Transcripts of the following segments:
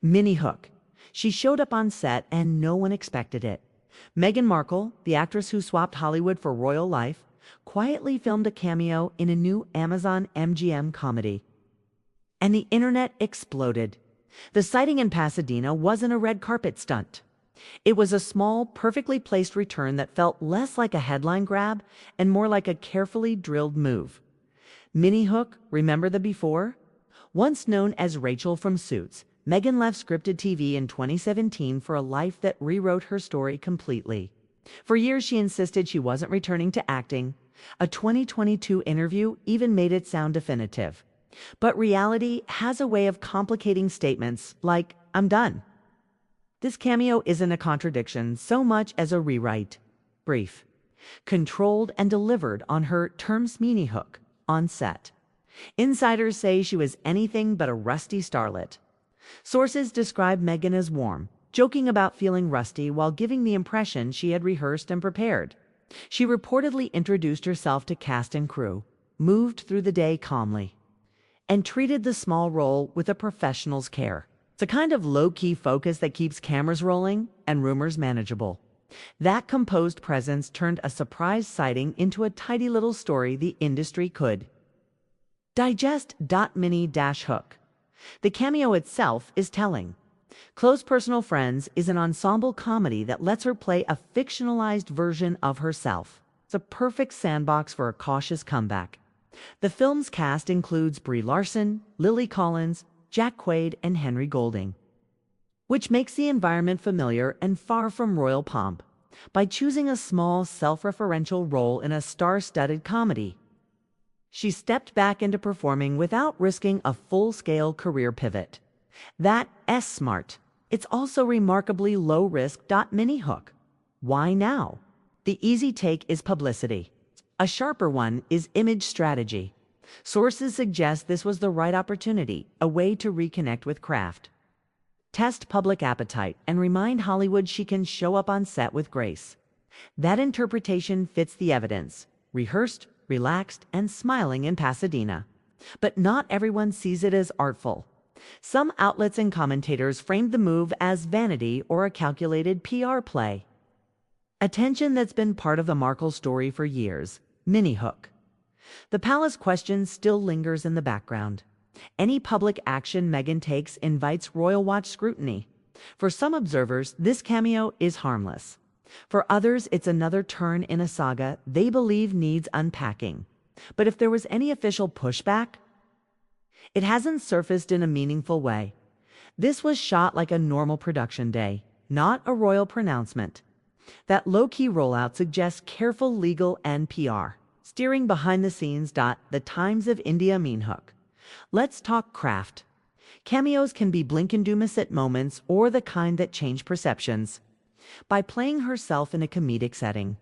Minnie Hook. She showed up on set and no one expected it. Meghan Markle, the actress who swapped Hollywood for royal life, quietly filmed a cameo in a new Amazon MGM comedy. And the internet exploded. The sighting in Pasadena wasn't a red carpet stunt. It was a small, perfectly placed return that felt less like a headline grab and more like a carefully drilled move. Minnie Hook, remember the before? Once known as Rachel from Suits, Meghan left scripted TV in 2017 for a life that rewrote her story completely. For years she insisted she wasn't returning to acting. A 2022 interview even made it sound definitive. But reality has a way of complicating statements like, "I'm done." This cameo isn't a contradiction so much as a rewrite. Brief, controlled and delivered on her terms. Minnie Hook, on set. Insiders say she was anything but a rusty starlet. Sources describe Meghan as warm, joking about feeling rusty while giving the impression she had rehearsed and prepared. She reportedly introduced herself to cast and crew, moved through the day calmly, and treated the small role with a professional's care. It's a kind of low-key focus that keeps cameras rolling and rumors manageable. That composed presence turned a surprise sighting into a tidy little story the industry could digest. Minnie-Hook. The cameo itself is telling. Close Personal Friends is an ensemble comedy that lets her play a fictionalized version of herself. It's a perfect sandbox for a cautious comeback. The film's cast includes Brie Larson, Lily Collins, Jack Quaid, and Henry Golding, which makes the environment familiar and far from royal pomp. By choosing a small, self-referential role in a star-studded comedy, she stepped back into performing without risking a full-scale career pivot. That's smart. It's also remarkably low-risk. Minnie Hook. Why now? The easy take is publicity. A sharper one is image strategy. Sources suggest this was the right opportunity, a way to reconnect with craft, test public appetite, and remind Hollywood she can show up on set with grace. That interpretation fits the evidence: rehearsed, relaxed, and smiling in Pasadena. But not everyone sees it as artful. Some outlets and commentators framed the move as vanity or a calculated PR play. A tension that's been part of the Markle story for years. Minnie Hook. The palace question still lingers in the background. Any public action Meghan takes invites royal watch scrutiny. For some observers, this cameo is harmless. For others, it's another turn in a saga they believe needs unpacking. But if there was any official pushback, it hasn't surfaced in a meaningful way. This was shot like a normal production day, not a royal pronouncement. That low-key rollout suggests careful legal and PR steering behind the scenes. The Times of India. Minnie Hook. Let's talk craft. Cameos can be blink-and-do-miss-it moments or the kind that change perceptions. By playing herself in a comedic setting,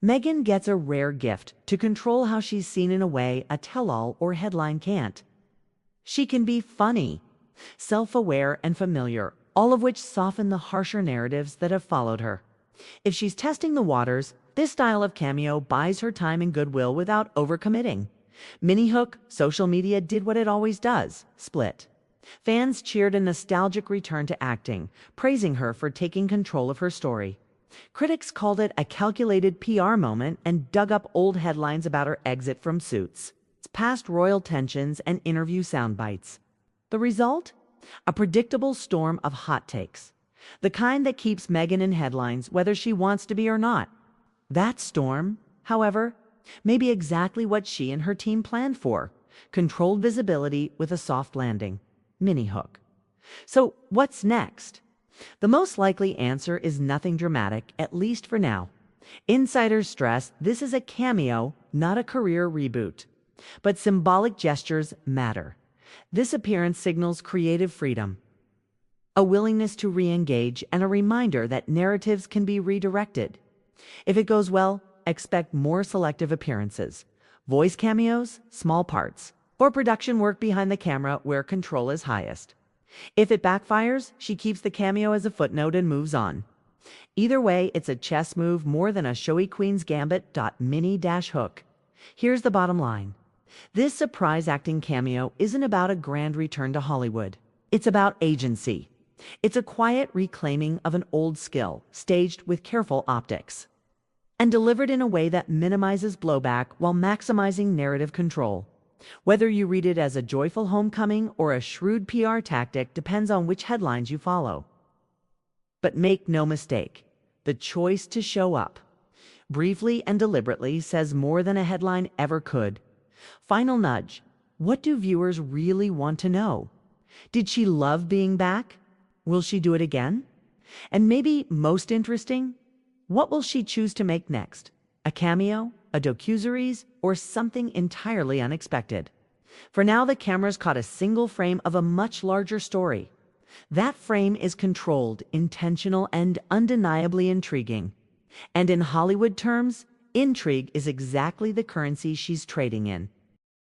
Meghan gets a rare gift to control how she's seen in a way a tell-all or headline can't. She can be funny, self-aware, and familiar, all of which soften the harsher narratives that have followed her. If she's testing the waters, this style of cameo buys her time and goodwill without overcommitting. Minnie Hook, social media did what it always does: split. Fans cheered a nostalgic return to acting, praising her for taking control of her story. Critics called it a calculated PR moment and dug up old headlines about her exit from Suits, past royal tensions, and interview sound bites. The result? A predictable storm of hot takes. The kind that keeps Meghan in headlines whether she wants to be or not. That storm, however, may be exactly what she and her team planned for: controlled visibility with a soft landing. Minnie Hook. So what's next? The most likely answer is nothing dramatic, at least for now. Insiders stress this is a cameo, not a career reboot. But symbolic gestures matter. This appearance signals creative freedom, a willingness to re-engage, and a reminder that narratives can be redirected. If it goes well, expect more selective appearances, voice cameos, small parts, or production work behind the camera where control is highest. If it backfires, she keeps the cameo as a footnote and moves on. Either way, it's a chess move more than a showy queen's gambit. Minnie-Hook. Here's the bottom line. This surprise acting cameo isn't about a grand return to Hollywood. It's about agency. It's a quiet reclaiming of an old skill, staged with careful optics, and delivered in a way that minimizes blowback while maximizing narrative control. Whether you read it as a joyful homecoming or a shrewd PR tactic depends on which headlines you follow. But make no mistake, the choice to show up, briefly and deliberately, says more than a headline ever could. Final nudge. What do viewers really want to know? Did she love being back? Will she do it again? And maybe most interesting, what will she choose to make next? A cameo, a docuseries, or something entirely unexpected? For now, the camera's caught a single frame of a much larger story. That frame is controlled, intentional, and undeniably intriguing. And in Hollywood terms, intrigue is exactly the currency she's trading in.